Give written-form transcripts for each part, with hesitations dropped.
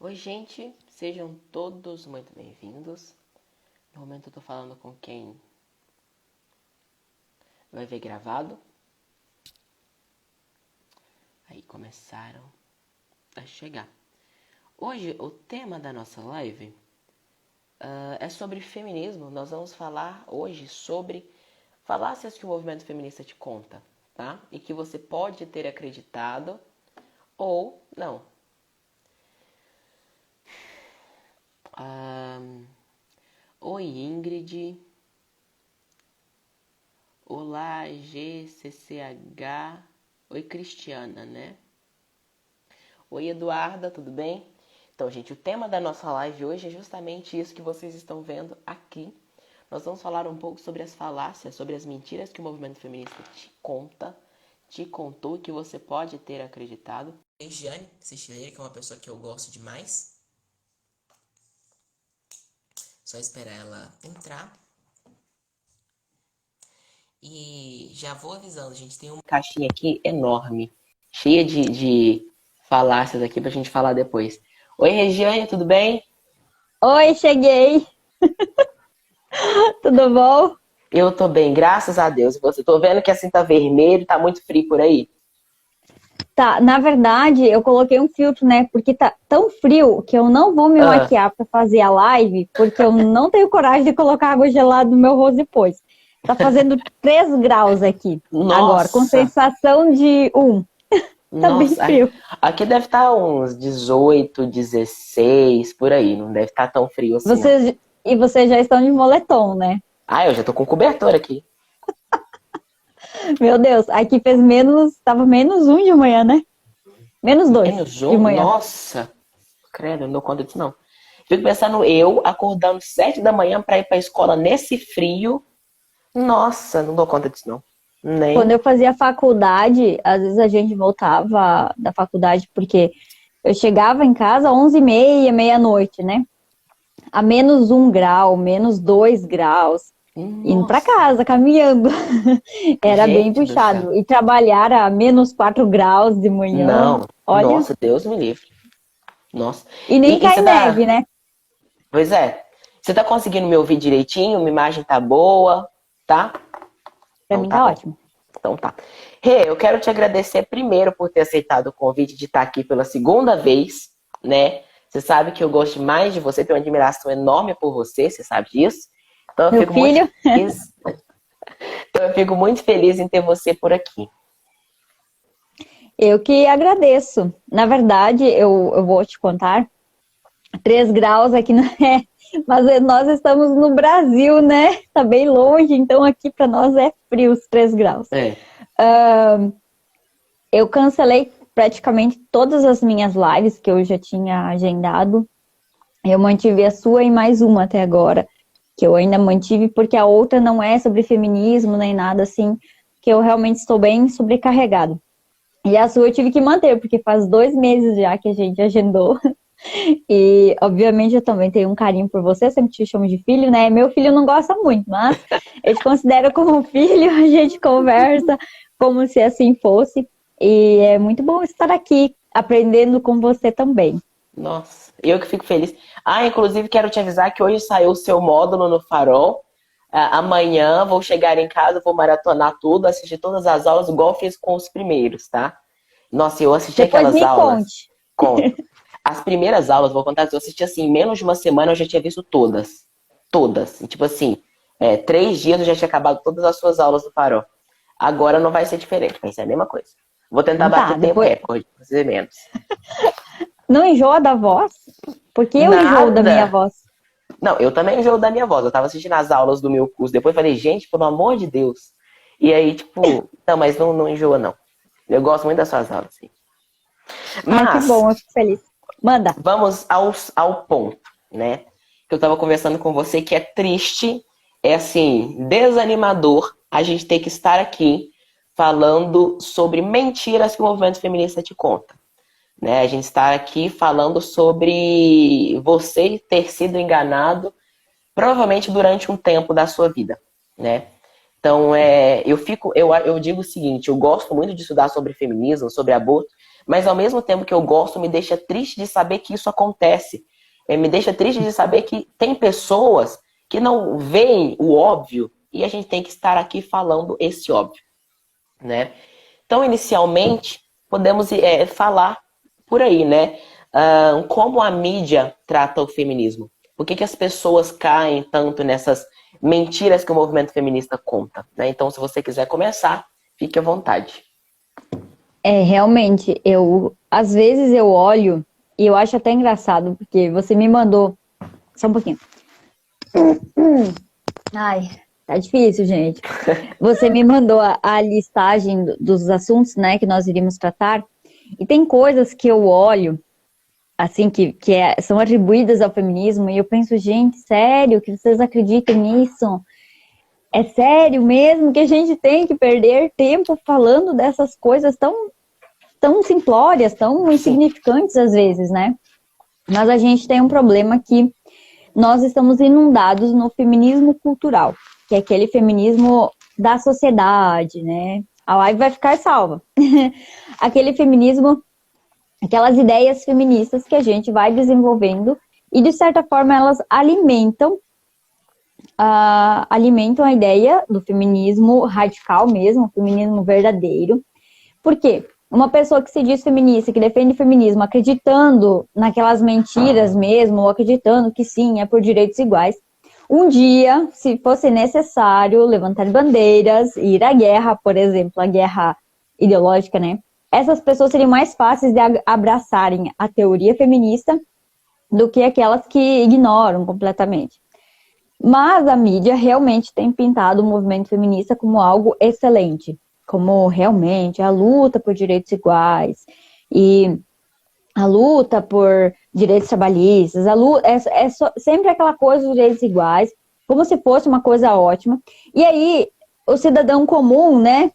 Oi, gente, sejam todos muito bem-vindos. No momento eu tô falando com quem vai ver gravado. Aí começaram a chegar. Hoje o tema da nossa live é sobre feminismo. Nós vamos falar hoje sobre falácias que o movimento feminista te conta, tá? E que você pode ter acreditado ou não. Oi, Ingrid. Olá, GCCH. Oi, Cristiana, né? Oi, Eduarda, tudo bem? Então, gente, o tema da nossa live hoje é justamente isso que vocês estão vendo aqui. Nós vamos falar um pouco sobre as falácias, sobre as mentiras que o movimento feminista te contou e que você pode ter acreditado. Regiane Cistileira, que é uma pessoa que eu gosto demais. Só esperar ela entrar. E já vou avisando, gente, tem uma caixinha aqui enorme, cheia de falácias aqui pra gente falar depois. Oi, Regiane, tudo bem? Oi, cheguei. Tudo bom? Eu tô bem, graças a Deus. E você? Tô vendo que assim tá vermelho, tá muito frio por aí. Tá, na verdade, eu coloquei um filtro, né? Porque tá tão frio que eu não vou me Ah, maquiar pra fazer a live, porque eu não tenho coragem de colocar água gelada no meu rosto depois. Tá fazendo 3 graus aqui agora, com nossa, sensação de 1. Tá bem nossa. frio. Aqui deve estar uns 18, 16, por aí. Não deve estar tão frio assim, não. Vocês já estão de moletom, né? Ah, eu já tô com cobertor aqui. Meu Deus, aqui fez tava -1 de manhã, né? -2 Menos de um? manhã. Nossa, credo, não dou conta disso, não. Fico pensando eu acordando 7 da manhã pra ir pra escola nesse frio. Nossa, não dou conta disso, não. Quando Nem. eu fazia faculdade, às vezes a gente voltava da faculdade porque eu chegava em casa às 11h30, meia-noite, né? A -1 grau, -2 graus, indo para Nossa, casa, caminhando. Era bem gente do céu. puxado. E trabalhar a -4 graus de manhã, Não, olha. nossa, Deus me livre. Nossa. E nem E cai você neve, tá. né? Pois é. Você tá conseguindo me ouvir direitinho? Minha imagem tá boa, tá? Pra Então mim tá tá bom. ótimo. Então tá. Rê, eu quero te agradecer primeiro por ter aceitado o convite de estar aqui pela segunda vez, né? Você sabe que eu gosto demais de você, tenho uma admiração enorme por você, você sabe disso. Então eu Meu fico muito filho, feliz. Então eu fico muito feliz em ter você por aqui. eu que agradeço. Na verdade, eu vou te contar, 3 graus aqui não é, mas nós estamos no Brasil, né? Tá bem longe, então aqui para nós é frio os 3 graus. É. Eu cancelei praticamente todas as minhas lives que eu já tinha agendado. Eu mantive a sua e mais uma até agora, que eu ainda mantive porque a outra não é sobre feminismo nem nada assim, que eu realmente estou bem sobrecarregado. E a sua eu tive que manter, porque faz 2 meses já que a gente agendou. E, obviamente, eu também tenho um carinho por você, eu sempre te chamo de filho, né? Meu filho não gosta muito, mas eu te considero como filho, a gente conversa como se assim fosse. E é muito bom estar aqui, aprendendo com você também. Nossa, eu que fico feliz. Ah, inclusive quero te avisar que hoje saiu o seu módulo no Farol. Amanhã vou chegar em casa, vou maratonar tudo, assistir todas as aulas, igual eu fiz com os primeiros, tá? Nossa, eu assisti Depois aquelas me aulas. conte. Conto. As primeiras aulas, vou contar, eu assisti assim, em menos de uma semana eu já tinha visto todas. Todas. E, tipo assim, 3 dias eu já tinha acabado todas as suas aulas do Farol. Agora não vai ser diferente, vai ser a mesma coisa. Vou tentar Tá, bater tempo depois. recorde, pra fazer menos. Não enjoa da voz? Porque eu enjoo da minha Nada! voz. Não, eu também enjoo da minha voz. Eu tava assistindo as aulas do meu curso, depois falei, gente, pelo amor de Deus. E aí, tipo, não, mas não enjoa, não. Eu gosto muito das suas aulas, sim. Ai, que Mas, bom, eu fico feliz. Manda. vamos ao ponto, né? Que eu tava conversando com você que é triste, é assim, desanimador a gente ter que estar aqui falando sobre mentiras que o movimento feminista te conta. Né? A gente está aqui falando sobre você ter sido enganado provavelmente durante um tempo da sua vida, né? Então, eu digo o seguinte, eu gosto muito de estudar sobre feminismo, sobre aborto, mas ao mesmo tempo que eu gosto, me deixa triste de saber que isso acontece. Me deixa triste de saber que tem pessoas que não veem o óbvio e a gente tem que estar aqui falando esse óbvio, né? Então, inicialmente, podemos falar por aí, né? Como a mídia trata o feminismo. Por que as pessoas caem tanto nessas mentiras que o movimento feminista conta, né? Então, se você quiser começar, fique à vontade. Realmente, às vezes eu olho e eu acho até engraçado, porque você me mandou, só um pouquinho. Ai, tá difícil, gente. Você me mandou a listagem dos assuntos, né, que nós iríamos tratar, e tem coisas que eu olho, assim, são atribuídas ao feminismo, e eu penso, gente, sério que vocês acreditam nisso? É sério mesmo que a gente tem que perder tempo falando dessas coisas tão simplórias, tão insignificantes às vezes, né? Mas a gente tem um problema que nós estamos inundados no feminismo cultural, que é aquele feminismo da sociedade, né? A live vai ficar salva. Aquele feminismo, aquelas ideias feministas que a gente vai desenvolvendo e, de certa forma, elas alimentam a ideia do feminismo radical mesmo, o feminismo verdadeiro. Por quê? Uma pessoa que se diz feminista, que defende o feminismo, acreditando naquelas mentiras mesmo, ou acreditando que sim, é por direitos iguais, um dia, se fosse necessário levantar bandeiras, ir à guerra, por exemplo, a guerra ideológica, né? Essas pessoas seriam mais fáceis de abraçarem a teoria feminista do que aquelas que ignoram completamente. Mas a mídia realmente tem pintado o movimento feminista como algo excelente, como realmente a luta por direitos iguais e a luta por direitos trabalhistas, sempre aquela coisa dos direitos iguais, como se fosse uma coisa ótima. E aí, o cidadão comum, né,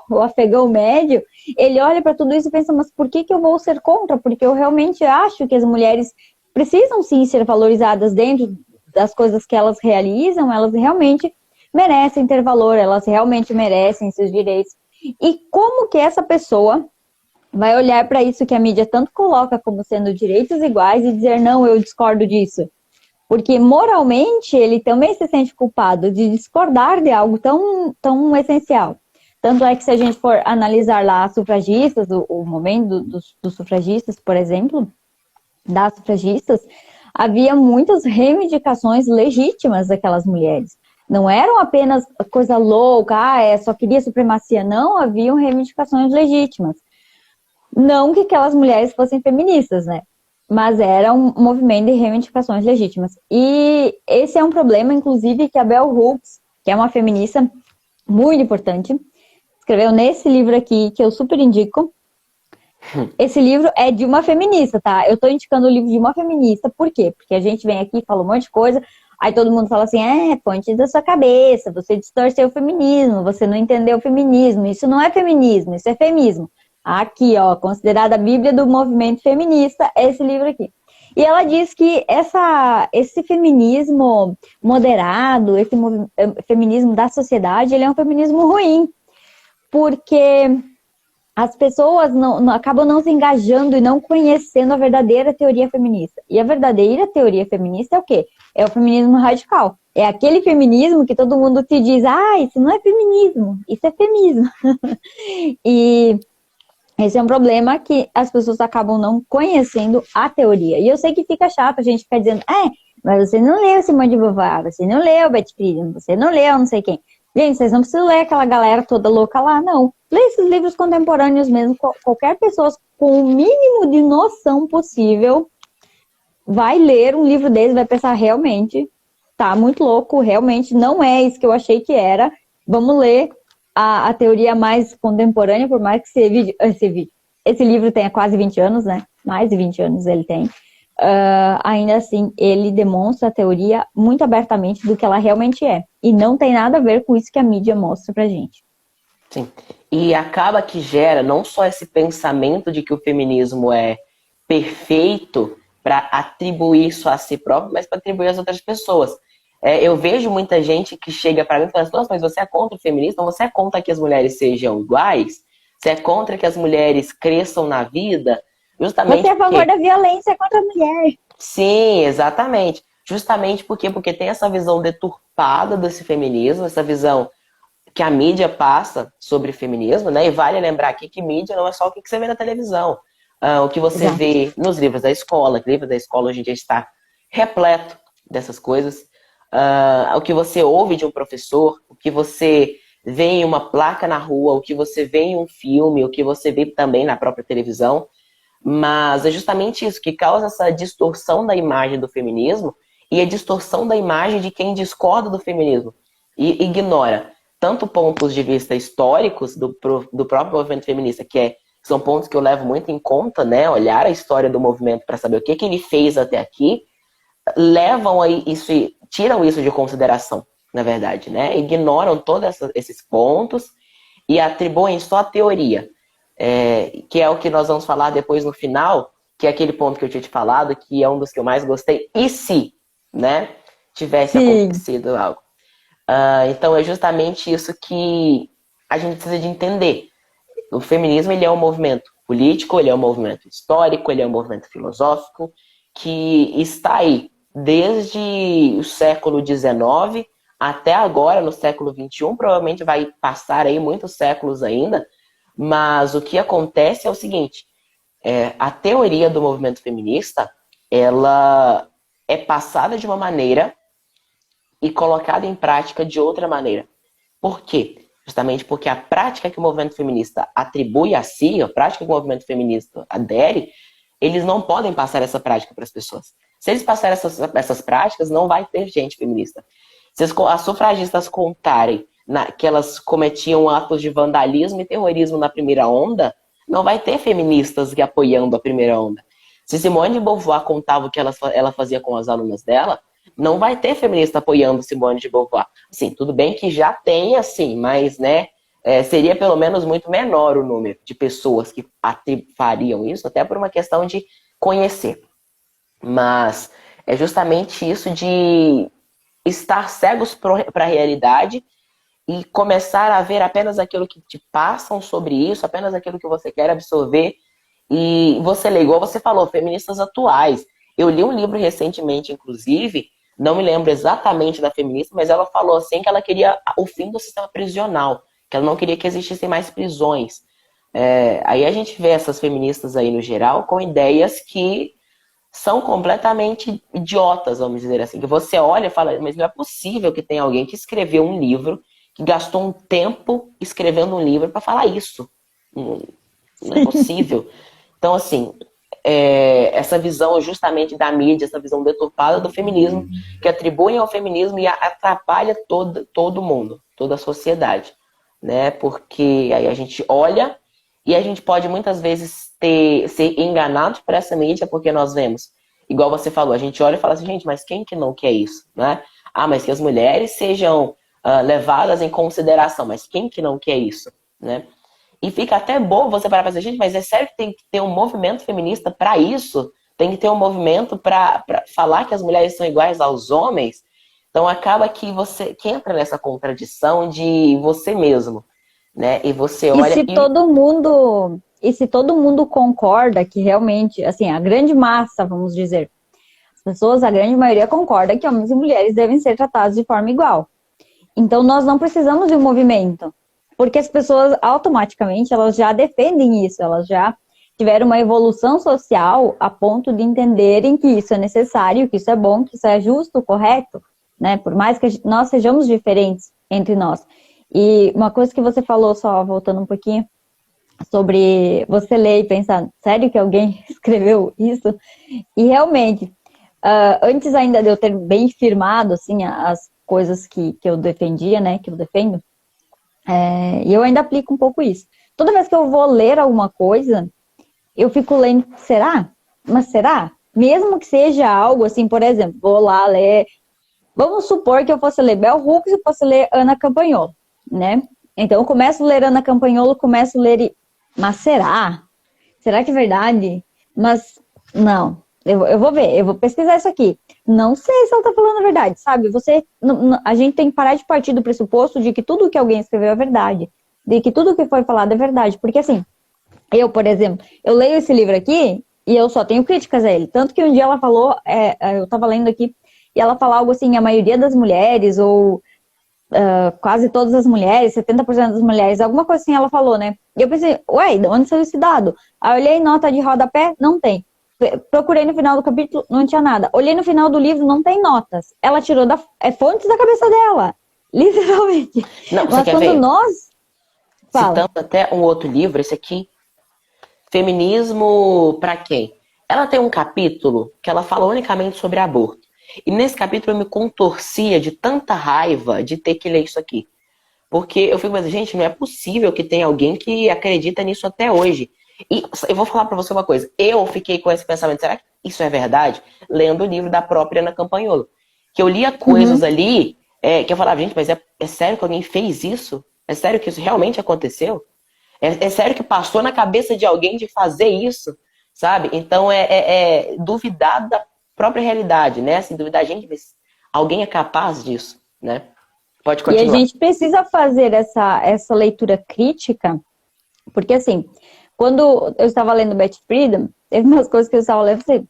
o afegão médio, ele olha para tudo isso e pensa, mas por que eu vou ser contra? Porque eu realmente acho que as mulheres precisam sim ser valorizadas dentro das coisas que elas realizam, elas realmente merecem ter valor, elas realmente merecem seus direitos. E como que essa pessoa vai olhar para isso que a mídia tanto coloca como sendo direitos iguais e dizer, não, eu discordo disso? Porque moralmente ele também se sente culpado de discordar de algo tão essencial. Tanto é que se a gente for analisar lá sufragistas, o momento dos sufragistas, por exemplo, das sufragistas, havia muitas reivindicações legítimas daquelas mulheres. Não eram apenas coisa louca, só queria supremacia. Não, haviam reivindicações legítimas. Não que aquelas mulheres fossem feministas, né? Mas era um movimento de reivindicações legítimas. E esse é um problema, inclusive, que a Bell Hooks, que é uma feminista muito importante, escreveu nesse livro aqui, que eu super indico. Esse livro é de uma feminista, tá? Eu tô indicando o livro de uma feminista. Por quê? Porque a gente vem aqui e fala um monte de coisa, aí todo mundo fala assim, ponte da sua cabeça, você distorceu o feminismo, você não entendeu o feminismo, isso não é feminismo, isso é feminismo. Aqui, ó, considerada a Bíblia do movimento feminista, é esse livro aqui. E ela diz que esse feminismo moderado, esse feminismo da sociedade, ele é um feminismo ruim, porque as pessoas acabam não se engajando e não conhecendo a verdadeira teoria feminista. E a verdadeira teoria feminista é o quê? É o feminismo radical. É aquele feminismo que todo mundo te diz, isso não é feminismo, isso é feminismo. E esse é um problema que as pessoas acabam não conhecendo a teoria. E eu sei que fica chato a gente ficar dizendo, mas você não leu Simone de Beauvoir, você não leu Betty Friedan, você não leu não sei quem. Gente, vocês não precisam ler aquela galera toda louca lá, não. Lê esses livros contemporâneos mesmo. Qualquer pessoa com o mínimo de noção possível vai ler um livro desse, vai pensar, realmente, tá muito louco, realmente não é isso que eu achei que era. Vamos ler a teoria mais contemporânea, por mais que esse livro tenha quase 20 anos, né? Mais de 20 anos ele tem. Ainda assim, ele demonstra a teoria muito abertamente do que ela realmente é. E não tem nada a ver com isso que a mídia mostra pra gente. Sim. E acaba que gera não só esse pensamento de que o feminismo é perfeito para atribuir isso a si próprio, mas para atribuir às outras pessoas. Eu vejo muita gente que chega para mim e fala assim, nossa, mas você é contra o feminismo? Você é contra que as mulheres sejam iguais? Você é contra que as mulheres cresçam na vida, justamente Você é a favor porque... da violência contra a mulher. Sim, exatamente. Justamente porque tem essa visão deturpada desse feminismo, essa visão que a mídia passa sobre feminismo, né? E vale lembrar aqui que mídia não é só o que você vê na televisão. O que você Exato. vê nos livros da escola, que livro da escola hoje em dia está repleto dessas coisas. O que você ouve de um professor, o que você vê em uma placa na rua, o que você vê em um filme, o que você vê também na própria televisão. Mas é justamente isso que causa essa distorção da imagem do feminismo e a distorção da imagem de quem discorda do feminismo e ignora tanto pontos de vista históricos do próprio movimento feminista, são pontos que eu levo muito em conta, né? Olhar a história do movimento para saber o que ele fez até aqui, levam a isso e tiram isso de consideração, na verdade, né? Ignoram todos esses pontos e atribuem só a teoria, que é o que nós vamos falar depois no final, que é aquele ponto que eu tinha te falado, que é um dos que eu mais gostei. E se, né, tivesse Sim. acontecido algo? Então é justamente isso que a gente precisa de entender. O feminismo, ele é um movimento político, ele é um movimento histórico, ele é um movimento filosófico que está aí desde o século XIX até agora, no século XXI, provavelmente vai passar aí muitos séculos ainda, mas o que acontece é o seguinte, a teoria do movimento feminista, ela é passada de uma maneira e colocada em prática de outra maneira. Por quê? Justamente porque a prática que o movimento feminista atribui a si, a prática que o movimento feminista adere, eles não podem passar essa prática para as pessoas. Se eles passarem essas práticas, não vai ter gente feminista. Se as sufragistas contarem que elas cometiam atos de vandalismo e terrorismo na primeira onda, não vai ter feministas apoiando a primeira onda. Se Simone de Beauvoir contava o que ela fazia com as alunas dela, não vai ter feminista apoiando Simone de Beauvoir. Assim, tudo bem que já tem, assim, mas, né, seria pelo menos muito menor o número de pessoas que fariam isso, até por uma questão de conhecer. Mas é justamente isso de estar cegos para a realidade e começar a ver apenas aquilo que te passam sobre isso, apenas aquilo que você quer absorver. E você lê, igual você falou, feministas atuais. Eu li um livro recentemente, inclusive, não me lembro exatamente da feminista, mas ela falou assim que ela queria o fim do sistema prisional, que ela não queria que existissem mais prisões. Aí a gente vê essas feministas aí no geral com ideias que são completamente idiotas, vamos dizer assim. Que você olha e fala, mas não é possível que tenha alguém que escreveu um livro, que gastou um tempo escrevendo um livro para falar isso. Não é possível. Então, assim, essa visão justamente da mídia, essa visão deturpada do feminismo, que atribuem ao feminismo e atrapalha todo mundo, toda a sociedade, né? Porque aí a gente olha e a gente pode muitas vezes ser enganado por essa mídia, porque nós vemos, igual você falou, a gente olha e fala assim, gente, mas quem que não quer isso, né? Mas que as mulheres sejam levadas em consideração, mas quem que não quer isso, né? E fica até bom você parar pra dizer, gente, mas é sério que tem que ter um movimento feminista para isso? Tem que ter um movimento para falar que as mulheres são iguais aos homens? Então acaba que entra nessa contradição de você mesmo, né? E você E olha se e... todo mundo concorda que realmente, assim, a grande massa, vamos dizer, as pessoas, a grande maioria concorda que homens e mulheres devem ser tratados de forma igual. Então nós não precisamos de um movimento, porque as pessoas automaticamente elas já defendem isso, elas já tiveram uma evolução social a ponto de entenderem que isso é necessário, que isso é bom, que isso é justo, correto, né? Por mais que nós sejamos diferentes entre nós. E uma coisa que você falou, só voltando um pouquinho, sobre você ler e pensar, sério que alguém escreveu isso? E realmente, antes ainda de eu ter bem firmado, assim, as coisas que eu defendia, né, que eu defendo, e eu ainda aplico um pouco isso. Toda vez que eu vou ler alguma coisa, eu fico lendo, será? Mas será? Mesmo que seja algo assim, por exemplo, vou lá ler, vamos supor que eu fosse ler Bell Hooks e fosse ler Ana Campanholo, né? Então eu começo a ler Ana Campanholo, começo a ler, mas será? Será que é verdade? Mas não, eu vou ver, eu vou pesquisar isso aqui. Não sei se ela tá falando a verdade, sabe? A gente tem que parar de partir do pressuposto de que tudo que alguém escreveu é verdade. de que tudo que foi falado é verdade. Porque assim, eu, por exemplo, eu leio esse livro aqui e eu só tenho críticas a ele. Tanto que um dia ela falou, eu tava lendo aqui, e ela fala algo assim, a maioria das mulheres, ou quase todas as mulheres, 70% das mulheres, alguma coisa assim ela falou, né? E eu pensei, ué, de onde saiu esse dado? Aí eu olhei nota de rodapé, não tem. Procurei no final do capítulo, não tinha nada. Olhei no final do livro, não tem notas. Ela tirou fontes da cabeça dela. Literalmente. Não, você Mas quer quando ver? nós... Fala. Citando até um outro livro, esse aqui, Feminismo pra quem? Ela tem um capítulo que ela fala unicamente sobre aborto. E nesse capítulo eu me contorcia de tanta raiva de ter que ler isso aqui. Porque eu fico pensando, gente, não é possível que tenha alguém que acredita nisso até hoje. E eu vou falar pra você uma coisa. Eu fiquei com esse pensamento, será que isso é verdade? Lendo o livro da própria Ana Campanholo. Que eu lia coisas ali que eu falava, gente, mas é sério que alguém fez isso? É sério que isso realmente aconteceu? É sério que passou na cabeça de alguém de fazer isso? Sabe? Então duvidar da própria realidade, né? Assim, duvidar, gente, mas alguém é capaz disso, né? Pode E a continuar. gente precisa fazer essa leitura crítica, porque assim, quando eu estava lendo Betty Friedan, teve umas coisas que eu estava lendo e falei,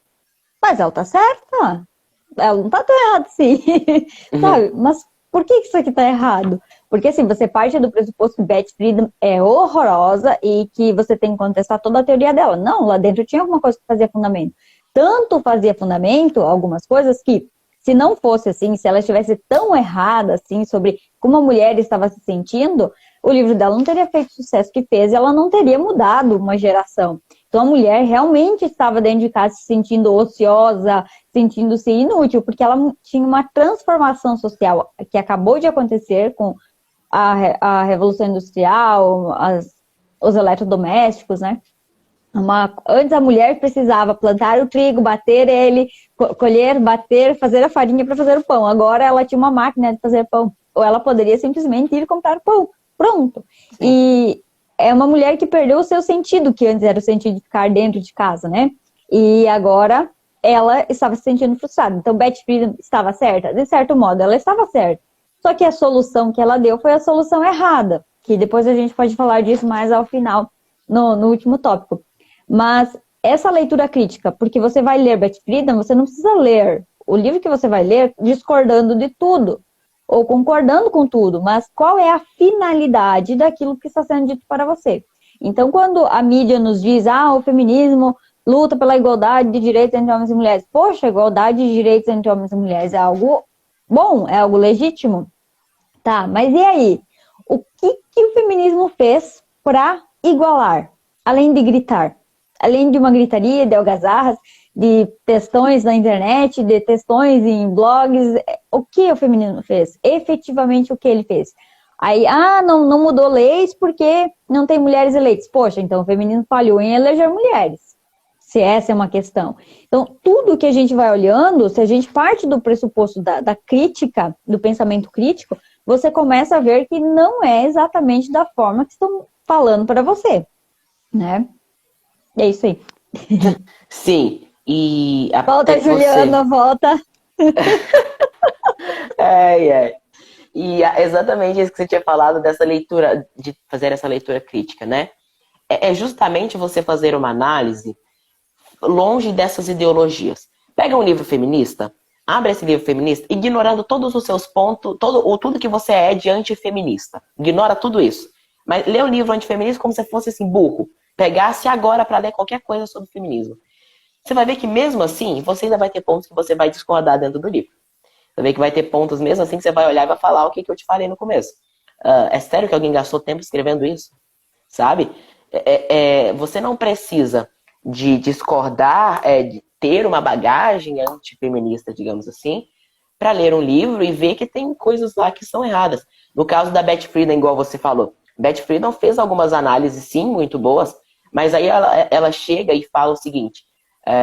mas ela tá certa. Ela não tá tão errada, sim. Uhum. Sabe? Mas por que isso aqui tá errado? Porque assim, você parte do pressuposto que Betty Friedan é horrorosa e que você tem que contestar toda a teoria dela. Não, lá dentro tinha alguma coisa que fazia fundamento. Tanto fazia fundamento, algumas coisas, que se não fosse assim, se ela estivesse tão errada assim sobre como a mulher estava se sentindo, o livro dela não teria feito o sucesso que fez e ela não teria mudado uma geração. Então a mulher realmente estava dentro de casa se sentindo ociosa, sentindo-se inútil, porque ela tinha uma transformação social que acabou de acontecer com a Revolução Industrial, os eletrodomésticos, né? Antes a mulher precisava plantar o trigo, bater ele, colher, bater, fazer a farinha para fazer o pão. Agora ela tinha uma máquina de fazer pão. Ou ela poderia simplesmente ir comprar pão. Pronto. Sim. E é uma mulher que perdeu o seu sentido, que antes era o sentido de ficar dentro de casa, né? E agora ela estava se sentindo frustrada. Então Betty Friedan estava certa? De certo modo, ela estava certa. Só que a solução que ela deu foi a solução errada. Que depois a gente pode falar disso mais ao final, no último tópico. Mas essa leitura crítica, porque você vai ler Betty Friedan, você não precisa ler o livro que você vai ler discordando de tudo, ou concordando com tudo, mas qual é a finalidade daquilo que está sendo dito para você. Então, quando a mídia nos diz, o feminismo luta pela igualdade de direitos entre homens e mulheres. Poxa, igualdade de direitos entre homens e mulheres é algo bom, é algo legítimo. Tá, mas e aí? O que o feminismo fez para igualar? Além de gritar. Além de uma gritaria, de algazarras, de textões na internet, de textões em blogs, o que o feminismo fez? Efetivamente o que ele fez? Aí, não mudou leis porque não tem mulheres eleitas. Poxa, então o feminismo falhou em eleger mulheres, se essa é uma questão. Então, tudo que a gente vai olhando, se a gente parte do pressuposto da crítica, do pensamento crítico, você começa a ver que não é exatamente da forma que estão falando para você, né? É isso aí. Sim, e Volta, até Juliana, você. volta. E exatamente isso que você tinha falado dessa leitura, de fazer essa leitura crítica, né? É justamente você fazer uma análise longe dessas ideologias. Pega um livro feminista, abre esse livro feminista, ignorando todos os seus pontos, tudo que você é de antifeminista. Ignora tudo isso. Mas lê o livro antifeminista como se fosse assim, burro. Pegasse agora para ler qualquer coisa sobre feminismo. Você vai ver que mesmo assim, você ainda vai ter pontos que você vai discordar dentro do livro. Você vai ver que vai ter pontos mesmo assim que você vai olhar e vai falar o que eu te falei no começo. É sério que alguém gastou tempo escrevendo isso? Sabe? Você não precisa de discordar, de ter uma bagagem antifeminista, digamos assim, para ler um livro e ver que tem coisas lá que são erradas. No caso da Betty Friedan, igual você falou, Betty Friedan fez algumas análises, sim, muito boas, mas aí ela chega e fala o seguinte: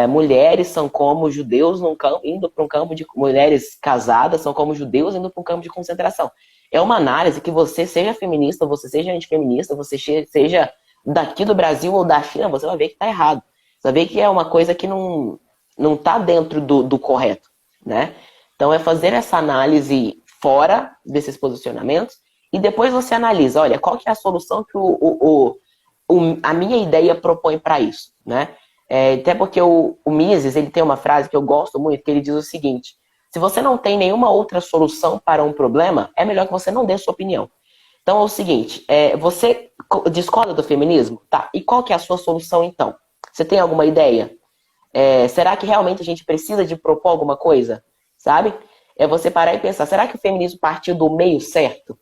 mulheres são como judeus indo para um campo de... Mulheres casadas são como judeus indo para um campo de concentração. É uma análise que você seja feminista, você seja antifeminista, você seja daqui do Brasil ou da China, você vai ver que está errado. Você vai ver que é uma coisa que não está dentro do correto, né? Então é fazer essa análise fora desses posicionamentos e depois você analisa, olha, qual que é a solução que a minha ideia propõe para isso, né? Até porque o Mises, ele tem uma frase que eu gosto muito, que ele diz o seguinte: se você não tem nenhuma outra solução para um problema, é melhor que você não dê sua opinião. Então é o seguinte, você discorda do feminismo? Tá, e qual que é a sua solução então? Você tem alguma ideia? Será que realmente a gente precisa de propor alguma coisa? Sabe? É você parar e pensar, será que o feminismo partiu do meio certo?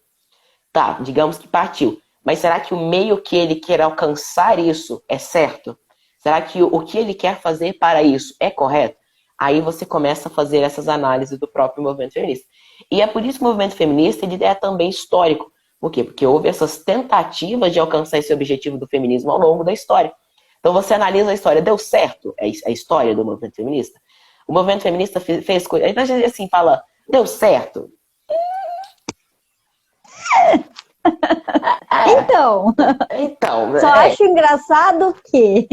Tá, digamos que partiu. Mas será que o meio que ele quer alcançar isso é certo? Será que o que ele quer fazer para isso é correto? Aí você começa a fazer essas análises do próprio movimento feminista. E é por isso que o movimento feminista ele é também histórico. Por quê? Porque houve essas tentativas de alcançar esse objetivo do feminismo ao longo da história. Então você analisa a história, deu certo a história do movimento feminista? O movimento feminista fez coisa. Então a gente assim fala, deu certo? Então, só acho engraçado que...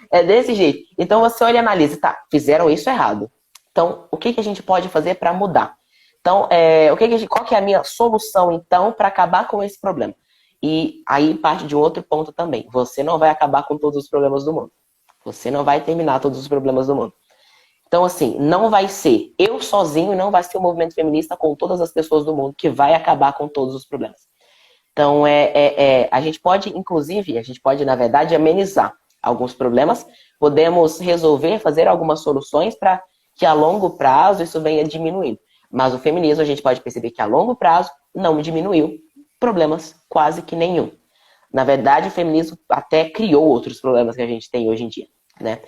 É desse jeito. Então você olha e analisa, tá, fizeram isso errado. Então, o que a gente pode fazer para mudar? Então, qual que é a minha solução, então, para acabar com esse problema? E aí parte de um outro ponto também. Você não vai acabar com todos os problemas do mundo. Você não vai terminar todos os problemas do mundo. Então, assim, não vai ser eu sozinho, não vai ser o movimento feminista com todas as pessoas do mundo que vai acabar com todos os problemas. Então, a gente pode, inclusive, na verdade, amenizar alguns problemas. Podemos resolver, fazer algumas soluções para que a longo prazo isso venha diminuindo. Mas o feminismo, a gente pode perceber que a longo prazo não diminuiu problemas quase que nenhum. Na verdade, o feminismo até criou outros problemas que a gente tem hoje em dia, né?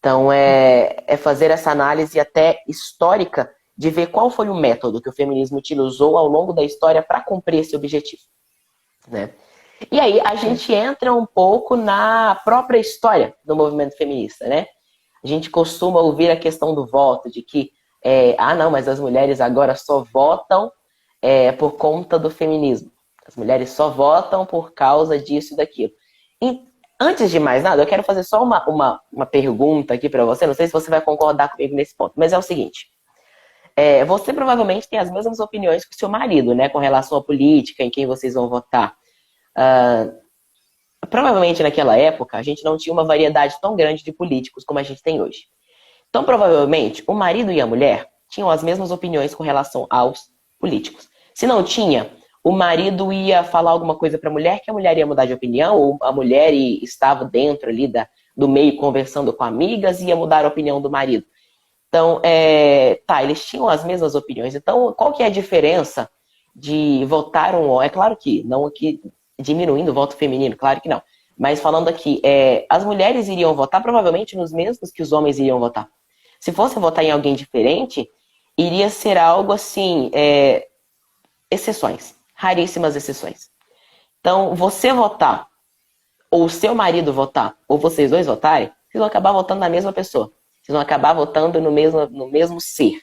Então, fazer essa análise até histórica de ver qual foi o método que o feminismo utilizou ao longo da história para cumprir esse objetivo, né? E aí a gente entra um pouco na própria história do movimento feminista, né? A gente costuma ouvir a questão do voto, de que não, mas as mulheres agora só votam por conta do feminismo. As mulheres só votam por causa disso e daquilo. E, antes de mais nada, eu quero fazer só uma pergunta aqui para você. Não sei se você vai concordar comigo nesse ponto, mas é o seguinte. Você provavelmente tem as mesmas opiniões que o seu marido, né? Com relação à política, em quem vocês vão votar. Provavelmente naquela época, a gente não tinha uma variedade tão grande de políticos como a gente tem hoje. Então, provavelmente, o marido e a mulher tinham as mesmas opiniões com relação aos políticos. Se não tinha, o marido ia falar alguma coisa para a mulher que a mulher ia mudar de opinião, ou a mulher estava dentro ali do meio conversando com amigas e ia mudar a opinião do marido. Então, eles tinham as mesmas opiniões. Então, qual que é a diferença de votar um homem? É claro que não aqui diminuindo o voto feminino, claro que não. Mas falando aqui, as mulheres iriam votar provavelmente nos mesmos que os homens iriam votar. Se fosse votar em alguém diferente, iria ser algo assim, exceções, raríssimas exceções. Então, você votar, ou o seu marido votar, ou vocês dois votarem, vocês vão acabar votando na mesma pessoa. Vocês vão acabar votando no mesmo ser,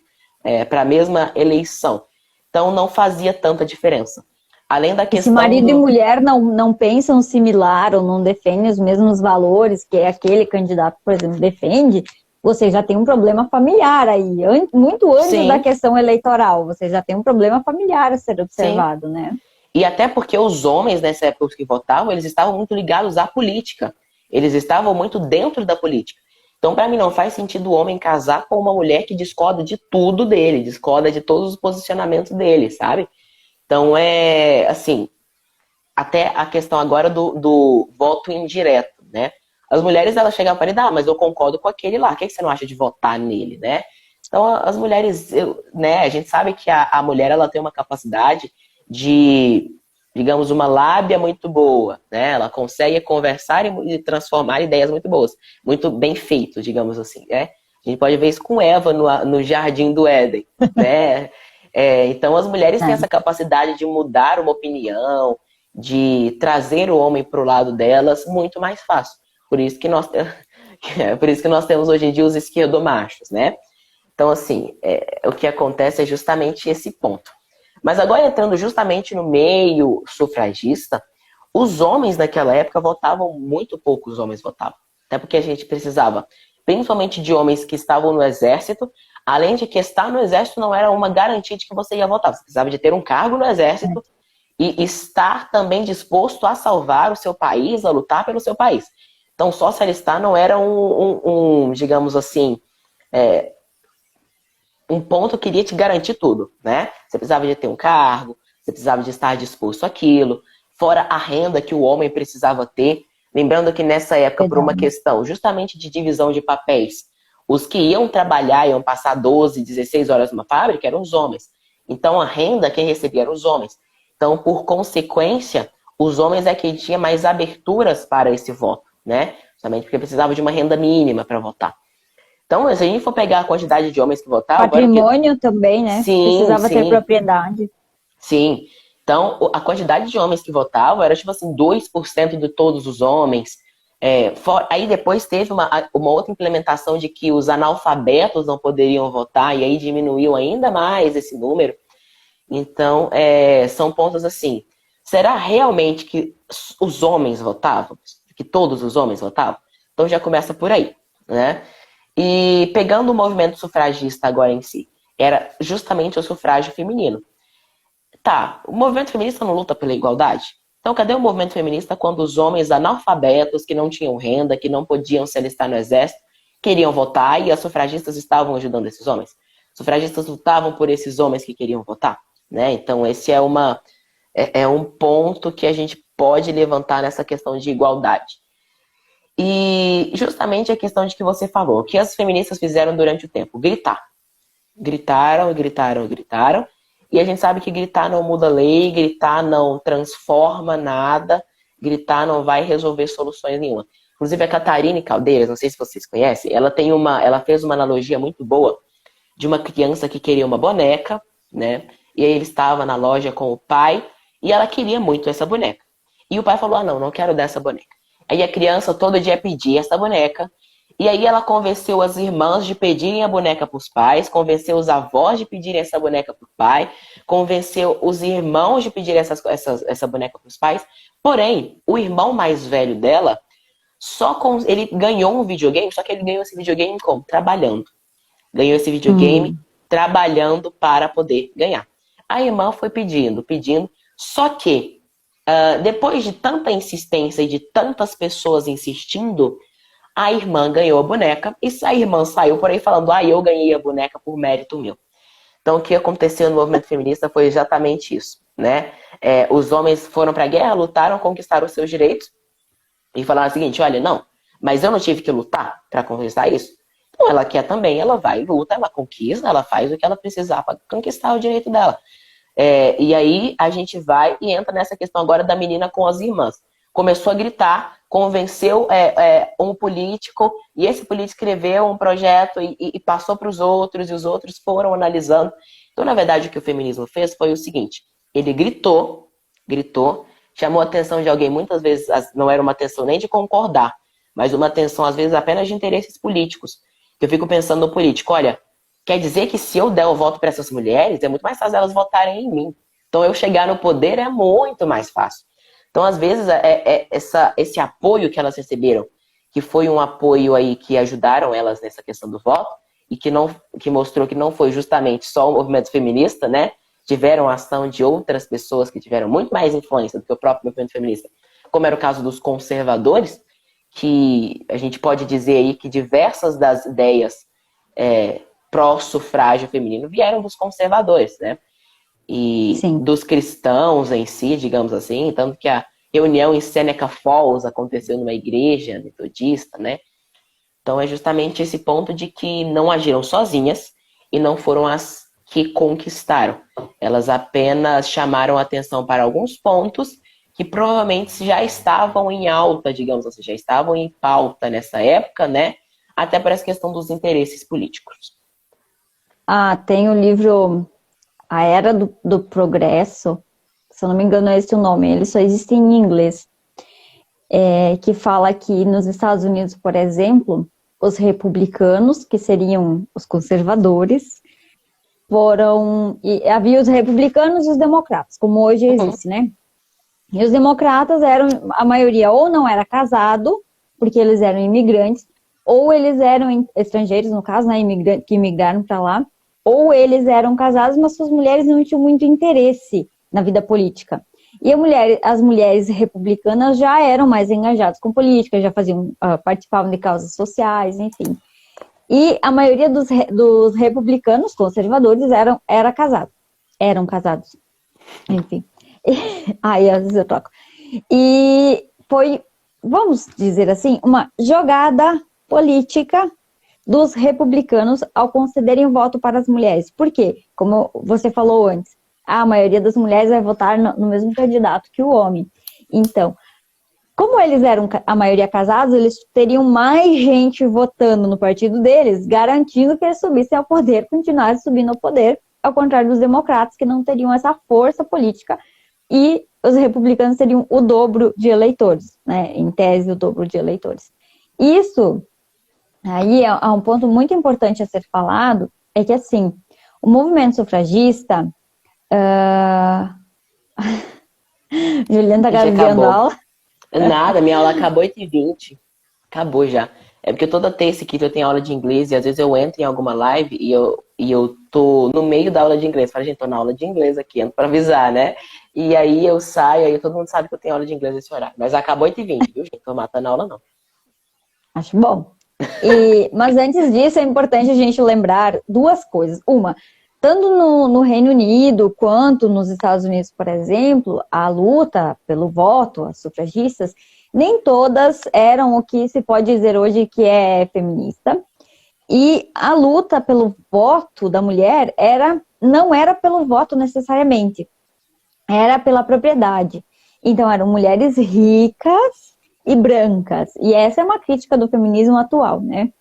para a mesma eleição. Então, não fazia tanta diferença. Além da questão. Se marido e mulher não pensam similar ou não defendem os mesmos valores que aquele candidato, por exemplo, defende, você já tem um problema familiar aí. Muito antes Sim. da questão eleitoral, você já tem um problema familiar a ser observado, Sim. né? E até porque os homens, nessa época que votavam, eles estavam muito ligados à política. Eles estavam muito dentro da política. Então, para mim, não faz sentido o homem casar com uma mulher que discorda de tudo dele, discorda de todos os posicionamentos dele, sabe? Então, assim, até a questão agora do voto indireto, né? As mulheres, elas chegam para ele, mas eu concordo com aquele lá, o que você não acha de votar nele, né? Então, as mulheres, né, a gente sabe que a mulher, ela tem uma capacidade de, digamos, uma lábia muito boa, né? Ela consegue conversar e transformar ideias muito boas, muito bem feito, digamos assim, né? A gente pode ver isso com Eva no Jardim do Éden, né? Então, as mulheres têm essa capacidade de mudar uma opinião, de trazer o homem para o lado delas muito mais fácil. Por isso que nós temos hoje em dia os esquerdomachos, né? Então, assim, o que acontece é justamente esse ponto. Mas agora, entrando justamente no meio sufragista, os homens naquela época votavam, muito poucos homens votavam. Até porque a gente precisava, principalmente de homens que estavam no exército, além de que estar no exército não era uma garantia de que você ia votar. Você precisava de ter um cargo no exército e estar também disposto a salvar o seu país, a lutar pelo seu país. Então, só se alistar não era digamos assim, um ponto que iria te garantir tudo, né? Você precisava de ter um cargo, você precisava de estar disposto àquilo, fora a renda que o homem precisava ter. Lembrando que nessa época, por uma questão justamente de divisão de papéis, os que iam trabalhar, iam passar 12, 16 horas numa fábrica, eram os homens. Então, a renda, quem recebia eram os homens. Então, por consequência, os homens é quem tinha mais aberturas para esse voto, né? Justamente porque precisava de uma renda mínima para votar. Então, se a gente for pegar a quantidade de homens que votavam... Patrimônio também, né? Sim, precisava sim. ter propriedade. Sim. Então, a quantidade de homens que votavam era, tipo assim, 2% de todos os homens. Aí depois teve uma outra implementação de que os analfabetos não poderiam votar, e aí diminuiu ainda mais esse número. Então, são pontos assim. Será realmente que os homens votavam? Que todos os homens votavam? Então já começa por aí, né? E pegando o movimento sufragista agora em si, era justamente o sufrágio feminino. Tá, o movimento feminista não luta pela igualdade? Então cadê o movimento feminista quando os homens analfabetos, que não tinham renda, que não podiam se alistar no exército, queriam votar e as sufragistas estavam ajudando esses homens? Os sufragistas lutavam por esses homens que queriam votar, né? Então esse é um ponto que a gente pode levantar nessa questão de igualdade. E justamente a questão de que você falou, o que as feministas fizeram durante o tempo? Gritar. Gritaram, gritaram, gritaram. E a gente sabe que gritar não muda lei, gritar não transforma nada, gritar não vai resolver soluções nenhuma. Inclusive a Catarine Caldeiras, não sei se vocês conhecem, ela fez uma analogia muito boa de uma criança que queria uma boneca, né? E aí ele estava na loja com o pai e ela queria muito essa boneca. E o pai falou, não quero dessa boneca. Aí a criança todo dia pedia essa boneca. E aí ela convenceu as irmãs de pedirem a boneca para os pais, convenceu os avós de pedirem essa boneca para o pai, convenceu os irmãos de pedirem essa boneca para os pais. Porém, o irmão mais velho dela, ele ganhou um videogame, só que ele ganhou esse videogame como? Trabalhando. Ganhou esse videogame trabalhando para poder ganhar. A irmã foi pedindo, só que depois de tanta insistência e de tantas pessoas insistindo, a irmã ganhou a boneca e a irmã saiu por aí falando, eu ganhei a boneca por mérito meu. Então o que aconteceu no movimento feminista foi exatamente isso, né? Os homens foram para a guerra, lutaram, conquistaram os seus direitos e falaram o seguinte, olha, não, mas eu não tive que lutar para conquistar isso? Então ela quer também, ela vai, luta, ela conquista, ela faz o que ela precisar para conquistar o direito dela. E aí a gente vai e entra nessa questão agora da menina com as irmãs. Começou a gritar, convenceu um político, e esse político escreveu um projeto e passou para os outros, e os outros foram analisando. Então, na verdade, o que o feminismo fez foi o seguinte, ele gritou, chamou a atenção de alguém, muitas vezes não era uma atenção nem de concordar, mas uma atenção, às vezes, apenas de interesses políticos. Eu fico pensando no político, olha, quer dizer que se eu der o voto para essas mulheres, é muito mais fácil elas votarem em mim. Então, eu chegar no poder é muito mais fácil. Então, às vezes, esse apoio que elas receberam, que foi um apoio aí que ajudaram elas nessa questão do voto, e que mostrou que não foi justamente só o movimento feminista, né? Tiveram ação de outras pessoas que tiveram muito mais influência do que o próprio movimento feminista, como era o caso dos conservadores, que a gente pode dizer aí que diversas das ideias pró-sufrágio feminino vieram dos conservadores, né? E Sim. dos cristãos em si, digamos assim, tanto que a reunião em Seneca Falls aconteceu numa igreja metodista, né? Então é justamente esse ponto de que não agiram sozinhas e não foram as que conquistaram. Elas apenas chamaram atenção para alguns pontos que provavelmente já estavam em alta, digamos assim, já estavam em pauta nessa época, né? Até para essa questão dos interesses políticos. Tem o livro A Era do Progresso, se eu não me engano é esse o nome, ele só existe em inglês, que fala que nos Estados Unidos, por exemplo, os republicanos, que seriam os conservadores, havia os republicanos e os democratas, como hoje existe, né? E os democratas a maioria ou não era casado, porque eles eram imigrantes, ou eles eram estrangeiros, no caso, né, que imigraram para lá, ou eles eram casados, mas suas mulheres não tinham muito interesse na vida política. E as mulheres republicanas já eram mais engajadas com política, já participavam de causas sociais, enfim. E a maioria dos republicanos conservadores eram casados, enfim. Aí às vezes eu troco. E foi, vamos dizer assim, uma jogada política dos republicanos ao concederem o voto para as mulheres. Por quê? Como você falou antes, a maioria das mulheres vai votar no mesmo candidato que o homem. Então, como eles eram a maioria casados, eles teriam mais gente votando no partido deles, garantindo que eles subissem ao poder, continuassem subindo ao poder, ao contrário dos democratas, que não teriam essa força política, e os republicanos teriam o dobro de eleitores, né? Em tese, o dobro de eleitores. Isso, aí é um ponto muito importante a ser falado, é que, assim, o movimento sufragista... Juliana tá gravando a aula. Nada, minha aula acabou 8h20. Acabou já. É porque toda terça e quinta eu tenho aula de inglês e às vezes eu entro em alguma live e eu tô no meio da aula de inglês. Falo, gente, tô na aula de inglês aqui, entro pra avisar, né? E aí eu saio, aí todo mundo sabe que eu tenho aula de inglês nesse horário. Mas acabou 8h20, viu, gente? Tô matando a aula, não. Acho bom. Mas antes disso, é importante a gente lembrar duas coisas. Uma, tanto no Reino Unido quanto nos Estados Unidos, por exemplo, a luta pelo voto, as sufragistas, nem todas eram o que se pode dizer hoje que é feminista. E a luta pelo voto da mulher não era pelo voto necessariamente, era pela propriedade. Então eram mulheres ricas e brancas. E essa é uma crítica do feminismo atual, né?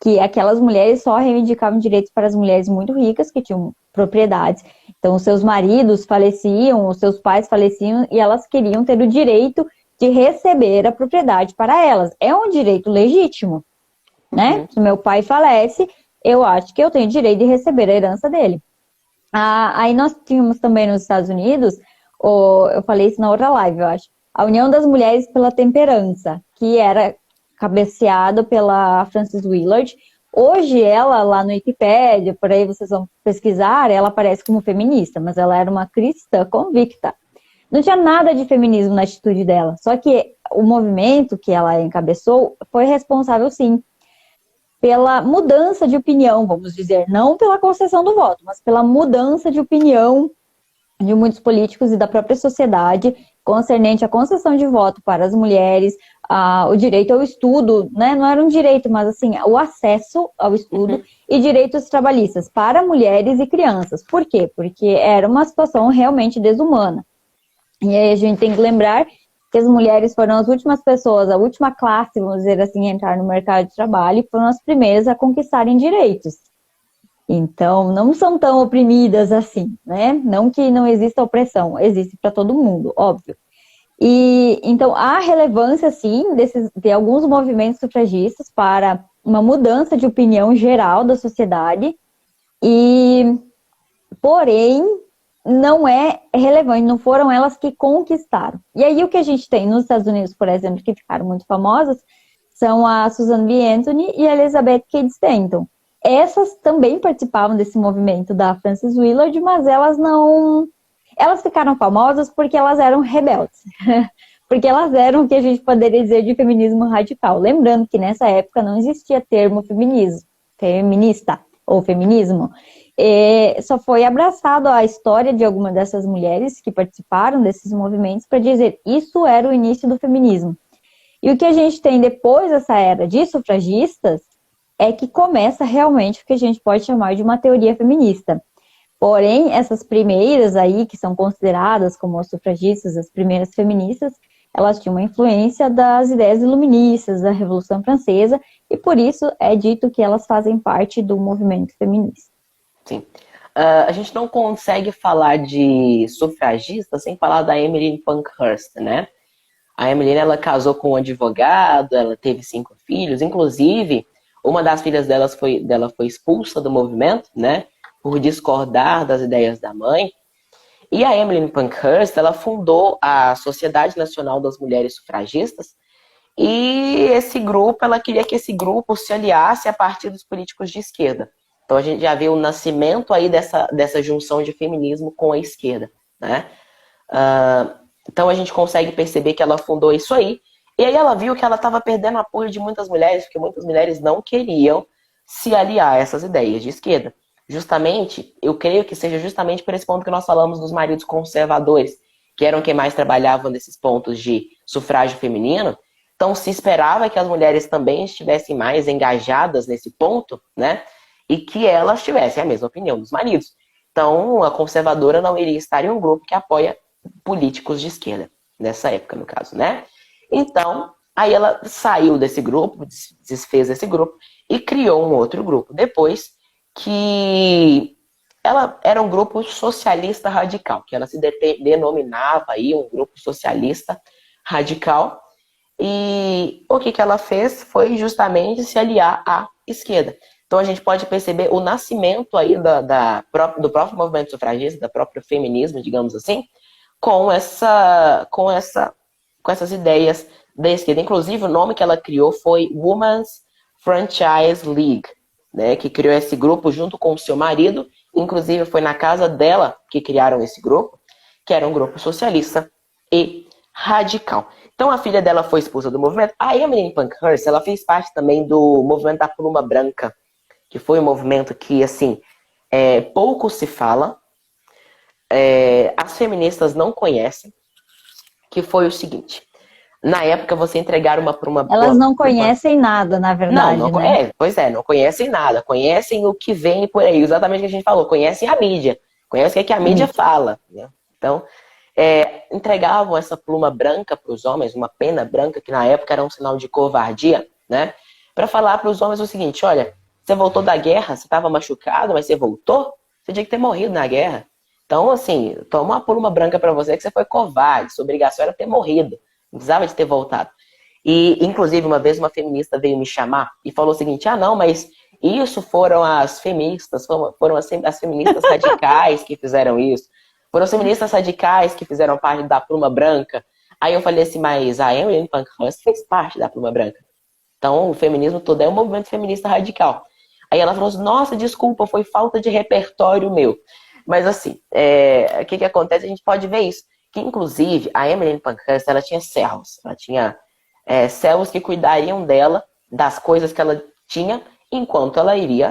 Que aquelas mulheres só reivindicavam direitos para as mulheres muito ricas, que tinham propriedades. Então, os seus maridos faleciam, os seus pais faleciam, e elas queriam ter o direito de receber a propriedade para elas. É um direito legítimo, né? Se meu pai falece, eu acho que eu tenho direito de receber a herança dele. Aí nós tínhamos também nos Estados Unidos, eu falei isso na outra live, eu acho, a União das Mulheres pela Temperança, que era cabeceado pela Frances Willard. Hoje ela, lá no Wikipedia, por aí vocês vão pesquisar, ela aparece como feminista, mas ela era uma cristã convicta. Não tinha nada de feminismo na atitude dela, só que o movimento que ela encabeçou foi responsável, sim, pela mudança de opinião, vamos dizer, não pela concessão do voto, mas pela mudança de opinião de muitos políticos e da própria sociedade concernente à concessão de voto para as mulheres, o direito ao estudo, né? Não era um direito, mas assim, o acesso ao estudo e direitos trabalhistas para mulheres e crianças. Por quê? Porque era uma situação realmente desumana. E aí a gente tem que lembrar que as mulheres foram as últimas pessoas, a última classe, vamos dizer assim, a entrar no mercado de trabalho e foram as primeiras a conquistarem direitos. Então, não são tão oprimidas assim, né? Não que não exista opressão, existe para todo mundo, óbvio. E então há relevância, sim, de alguns movimentos sufragistas para uma mudança de opinião geral da sociedade, porém, não é relevante, não foram elas que conquistaram. E aí o que a gente tem nos Estados Unidos, por exemplo, que ficaram muito famosas, são a Susan B. Anthony e a Elizabeth Cady Stanton. Essas também participavam desse movimento da Frances Willard, mas elas não... Elas ficaram famosas porque elas eram rebeldes. Porque elas eram o que a gente poderia dizer de feminismo radical. Lembrando que nessa época não existia termo feminista ou feminismo. Só foi abraçado a história de alguma dessas mulheres que participaram desses movimentos para dizer isso era o início do feminismo. E o que a gente tem depois dessa era de sufragistas é que começa realmente o que a gente pode chamar de uma teoria feminista. Porém, essas primeiras aí, que são consideradas como as sufragistas, as primeiras feministas, elas tinham uma influência das ideias iluministas, da Revolução Francesa, e por isso é dito que elas fazem parte do movimento feminista. Sim. A gente não consegue falar de sufragista sem falar da Emmeline Pankhurst, né? A Emmeline, ela casou com um advogado, ela teve 5 filhos, inclusive, uma das filhas dela foi expulsa do movimento, né? Por discordar das ideias da mãe. E a Emmeline Pankhurst, ela fundou a Sociedade Nacional das Mulheres Sufragistas, e esse grupo, ela queria que esse grupo se aliasse a partidos políticos de esquerda. Então a gente já vê o nascimento aí dessa junção de feminismo com a esquerda, né? Então a gente consegue perceber que ela fundou isso aí. E aí ela viu que ela estava perdendo apoio de muitas mulheres, porque muitas mulheres não queriam se aliar a essas ideias de esquerda. Justamente, eu creio que seja justamente por esse ponto que nós falamos dos maridos conservadores, que eram quem mais trabalhavam nesses pontos de sufrágio feminino. Então se esperava que as mulheres também estivessem mais engajadas nesse ponto, né? E que elas tivessem a mesma opinião dos maridos. Então a conservadora não iria estar em um grupo que apoia políticos de esquerda, nessa época, no caso, né? Então, aí ela saiu desse grupo, desfez esse grupo e criou um outro grupo. Depois que ela era um grupo socialista radical, que ela se denominava aí um grupo socialista radical. E o que ela fez foi justamente se aliar à esquerda. Então a gente pode perceber o nascimento aí do próprio movimento sufragista, do próprio feminismo, digamos assim, com essas ideias da esquerda. Inclusive, o nome que ela criou foi Women's Franchise League, né, que criou esse grupo junto com o seu marido. Inclusive, foi na casa dela que criaram esse grupo, que era um grupo socialista e radical. Então, a filha dela foi expulsa do movimento. A Emmeline Pankhurst, ela fez parte também do movimento da Pluma Branca, que foi um movimento que, assim, pouco se fala, as feministas não conhecem, que foi o seguinte: na época você entregar uma pluma... Elas não conhecem nada, na verdade, não, né? Pois é, não conhecem nada, conhecem o que vem por aí, exatamente o que a gente falou, conhecem a mídia, conhecem o que a mídia fala, né? Então, entregavam essa pluma branca para os homens, uma pena branca, que na época era um sinal de covardia, né? Para falar para os homens o seguinte: olha, você voltou da guerra, você estava machucado, mas você voltou, você tinha que ter morrido na guerra. Então, assim, toma uma pluma branca para você que você foi covarde, sua obrigação era ter morrido, não precisava de ter voltado. E, inclusive, uma vez uma feminista veio me chamar e falou o seguinte: ah, não, mas isso foram as feministas, foram as feministas radicais que fizeram isso. Foram as feministas radicais que fizeram parte da pluma branca. Aí eu falei assim: mas a Emmeline Pankhurst fez parte da pluma branca. Então, o feminismo todo é um movimento feminista radical. Aí ela falou assim: nossa, desculpa, foi falta de repertório meu. Mas assim, o que acontece? A gente pode ver isso. Que, inclusive, a Emmeline Pankhurst, ela tinha servos. Ela tinha servos que cuidariam dela, das coisas que ela tinha, enquanto ela iria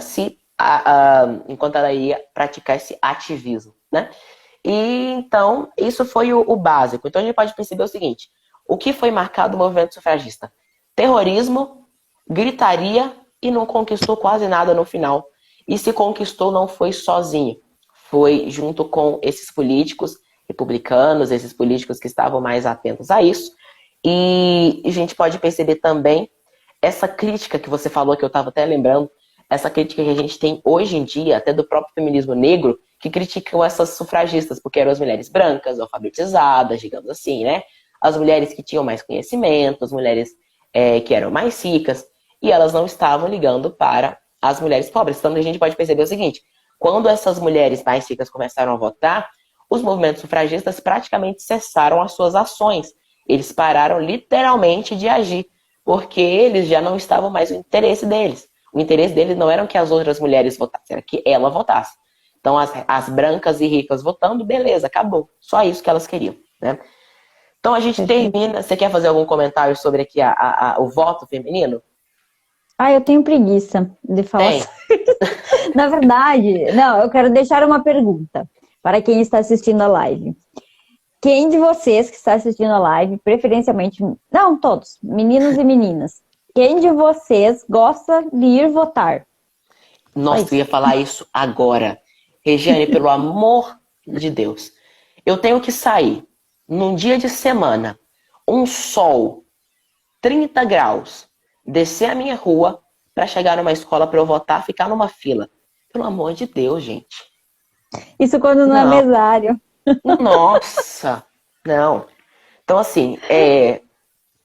praticar esse ativismo, né? E então, isso foi o básico. Então a gente pode perceber o seguinte: o que foi marcado no movimento sufragista? Terrorismo, gritaria, e não conquistou quase nada no final. E se conquistou, não foi sozinho. Foi junto com esses políticos republicanos, esses políticos que estavam mais atentos a isso. E a gente pode perceber também essa crítica que você falou, que eu estava até lembrando, essa crítica que a gente tem hoje em dia, até do próprio feminismo negro, que criticam essas sufragistas, porque eram as mulheres brancas, alfabetizadas, digamos assim, né? As mulheres que tinham mais conhecimento, as mulheres que eram mais ricas, e elas não estavam ligando para as mulheres pobres. Então a gente pode perceber o seguinte: quando essas mulheres mais ricas começaram a votar, os movimentos sufragistas praticamente cessaram as suas ações. Eles pararam literalmente de agir, porque eles já não estavam mais no interesse deles. O interesse deles não era que as outras mulheres votassem, era que ela votasse. Então, as brancas e ricas votando, beleza, acabou. Só isso que elas queriam, né? Então, a gente termina... Você quer fazer algum comentário sobre aqui o voto feminino? Ah, eu tenho preguiça de falar. Na verdade, não, eu quero deixar uma pergunta para quem está assistindo a live. Quem de vocês que está assistindo a live, preferencialmente... Não, todos, meninos e meninas. Quem de vocês gosta de ir votar? Nossa, eu ia falar isso agora. Regiane, pelo amor de Deus. Eu tenho que sair num dia de semana, um sol, 30 graus, descer a minha rua para chegar numa escola para eu votar, ficar numa fila. Pelo amor de Deus, gente. Isso quando não é mesário. Nossa, não. Então, assim, é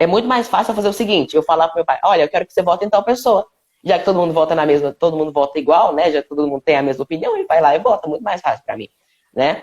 muito mais fácil fazer o seguinte: eu falar pro meu pai: olha, eu quero que você vote em tal pessoa. Já que todo mundo vota na mesma, todo mundo vota igual, né? Já que todo mundo tem a mesma opinião, ele vai lá e vota. Muito mais fácil para mim, né?